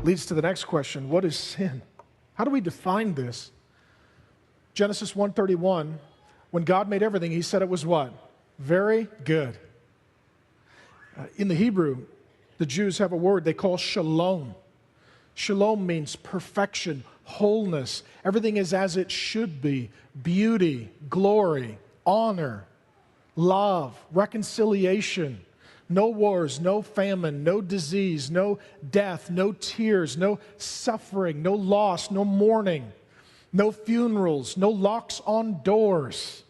Leads to the next question. What is sin? How do we define this? Genesis 1:31, when God made everything, he said it was what? Very good. In the Hebrew, the Jews have a word they call shalom. Shalom means perfection, wholeness. Everything is as it should be. Beauty, glory, honor, love, reconciliation. No wars, no famine, no disease, no death, no tears, no suffering, no loss, no mourning, no funerals, no locks on doors,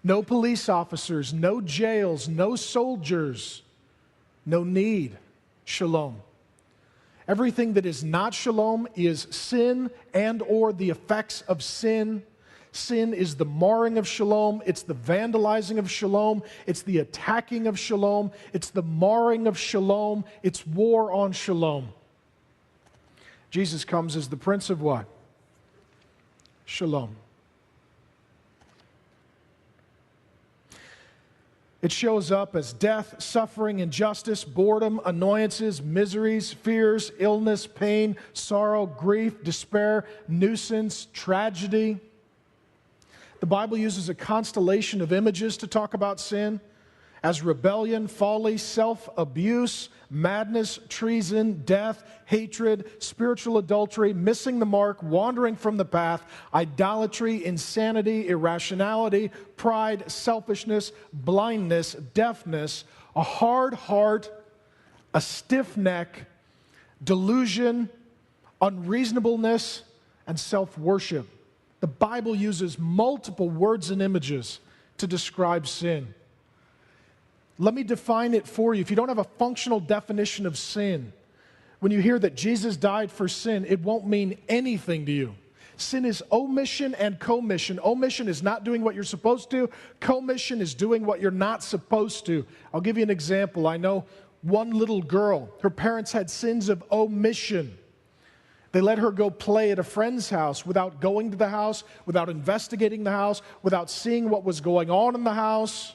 no police officers, no jails, no soldiers, no need. Shalom. Everything that is not shalom is sin and or the effects of sin. Sin is the marring of shalom. It's the vandalizing of shalom. It's the attacking of shalom. It's the marring of shalom. It's war on shalom. Jesus comes as the Prince of what? Shalom. It shows up as death, suffering, injustice, boredom, annoyances, miseries, fears, illness, pain, sorrow, grief, despair, nuisance, tragedy. The Bible uses a constellation of images to talk about sin as rebellion, folly, self-abuse, madness, treason, death, hatred, spiritual adultery, missing the mark, wandering from the path, idolatry, insanity, irrationality, pride, selfishness, blindness, deafness, a hard heart, a stiff neck, delusion, unreasonableness, and self-worship. The Bible uses multiple words and images to describe sin. Let me define it for you. If you don't have a functional definition of sin, when you hear that Jesus died for sin, it won't mean anything to you. Sin is omission and commission. Omission is not doing what you're supposed to. Commission is doing what you're not supposed to. I'll give you an example. I know one little girl. Her parents had sins of omission. They let her go play at a friend's house without going to the house, without investigating the house, without seeing what was going on in the house.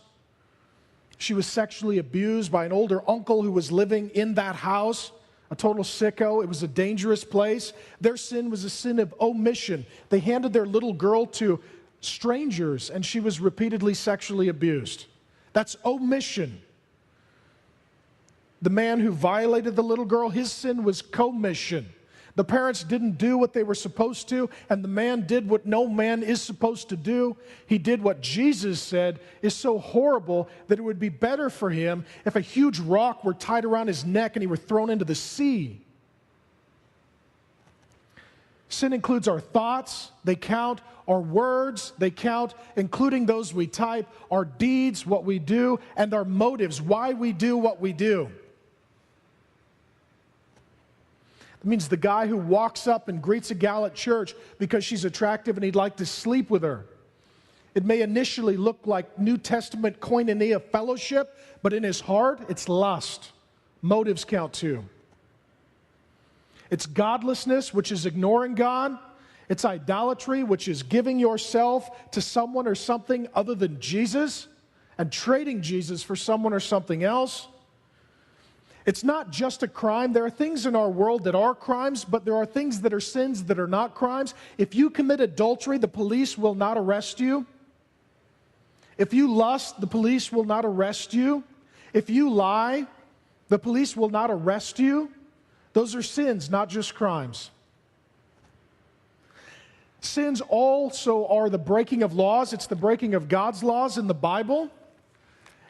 She was sexually abused by an older uncle who was living in that house, a total sicko. It was a dangerous place. Their sin was a sin of omission. They handed their little girl to strangers, and she was repeatedly sexually abused. That's omission. The man who violated the little girl, his sin was commission. The parents didn't do what they were supposed to, and the man did what no man is supposed to do. He did what Jesus said is so horrible that it would be better for him if a huge rock were tied around his neck and he were thrown into the sea. Sin includes our thoughts, they count, our words, they count, including those we type, our deeds, what we do, and our motives, why we do what we do. It means the guy who walks up and greets a gal at church because she's attractive and he'd like to sleep with her. It may initially look like New Testament koinonia fellowship, but in his heart, it's lust. Motives count too. It's godlessness, which is ignoring God. It's idolatry, which is giving yourself to someone or something other than Jesus and trading Jesus for someone or something else. It's not just a crime. There are things in our world that are crimes, but there are things that are sins that are not crimes. If you commit adultery, the police will not arrest you. If you lust, the police will not arrest you. If you lie, the police will not arrest you. Those are sins, not just crimes. Sins also are the breaking of laws. It's the breaking of God's laws in the Bible.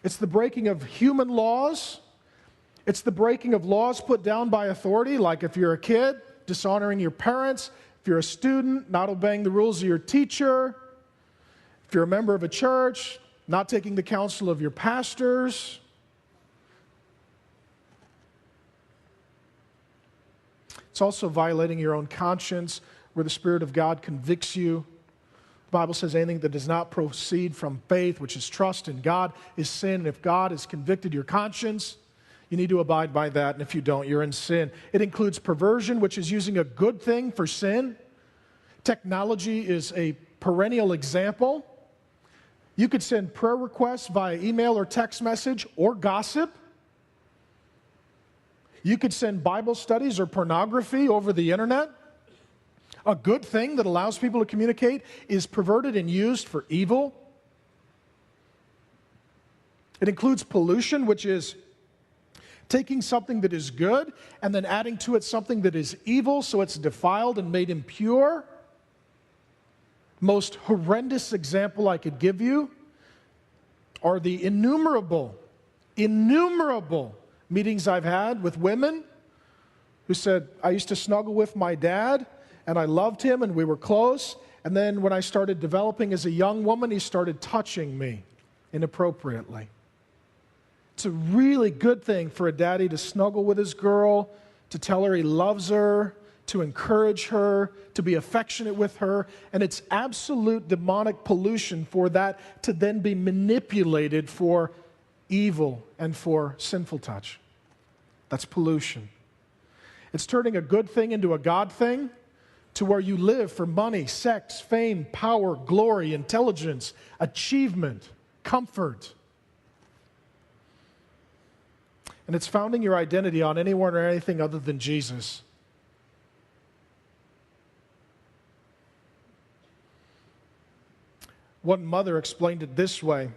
It's the breaking of human laws. It's the breaking of laws put down by authority, like if you're a kid, dishonoring your parents. If you're a student, not obeying the rules of your teacher. If you're a member of a church, not taking the counsel of your pastors. It's also violating your own conscience, where the Spirit of God convicts you. The Bible says anything that does not proceed from faith, which is trust in God, is sin. And if God has convicted your conscience, you need to abide by that, and if you don't, you're in sin. It includes perversion, which is using a good thing for sin. Technology is a perennial example. You could send prayer requests via email or text message or gossip. You could send Bible studies or pornography over the internet. A good thing that allows people to communicate is perverted and used for evil. It includes pollution, which is taking something that is good and then adding to it something that is evil, so it's defiled and made impure. Most horrendous example I could give you are the innumerable meetings I've had with women who said, I used to snuggle with my dad, and I loved him, and we were close, and then when I started developing as a young woman, he started touching me inappropriately. It's a really good thing for a daddy to snuggle with his girl, to tell her he loves her, to encourage her, to be affectionate with her, and it's absolute demonic pollution for that to then be manipulated for evil and for sinful touch. That's pollution. It's turning a good thing into a God thing, to where you live for money, sex, fame, power, glory, intelligence, achievement, comfort. And it's founding your identity on anyone or anything other than Jesus. One mother explained it this way.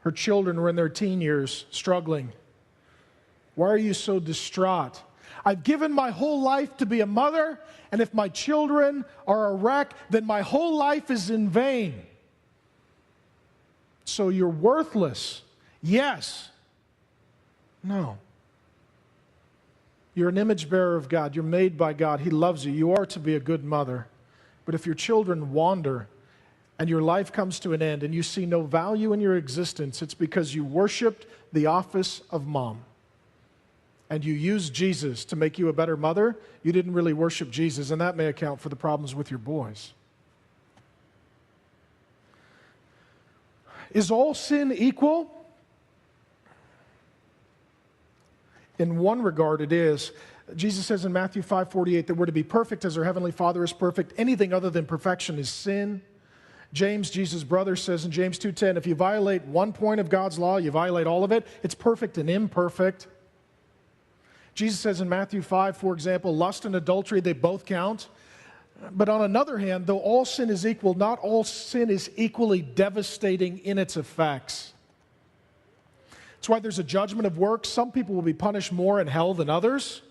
Her children were in their teen years, struggling. Why are you so distraught? I've given my whole life to be a mother, and if my children are a wreck, then my whole life is in vain. So you're worthless. Yes. No. You're an image bearer of God. You're made by God. He loves you. You are to be a good mother. But if your children wander and your life comes to an end and you see no value in your existence, it's because you worshiped the office of mom. And you used Jesus to make you a better mother. You didn't really worship Jesus, and that may account for the problems with your boys. Is all sin equal? In one regard, it is. Jesus says in Matthew 5:48 that we're to be perfect as our Heavenly Father is perfect. Anything other than perfection is sin. James, Jesus' brother, says in James 2:10, if you violate one point of God's law, you violate all of it. It's perfect and imperfect. Jesus says in Matthew 5, for example, lust and adultery, they both count. But on another hand, though all sin is equal, not all sin is equally devastating in its effects. That's why there's a judgment of works. Some people will be punished more in hell than others.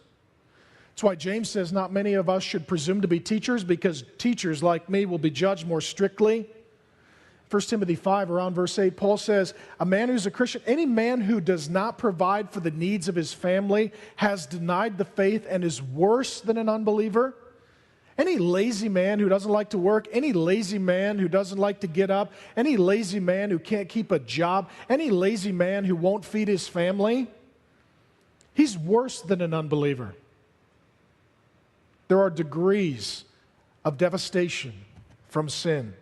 That's why James says not many of us should presume to be teachers, because teachers like me will be judged more strictly. 1 Timothy 5, around verse 8, Paul says, a man who's a Christian, any man who does not provide for the needs of his family has denied the faith and is worse than an unbeliever. Any lazy man who doesn't like to work, any lazy man who doesn't like to get up, any lazy man who can't keep a job, any lazy man who won't feed his family, he's worse than an unbeliever. There are degrees of devastation from sin.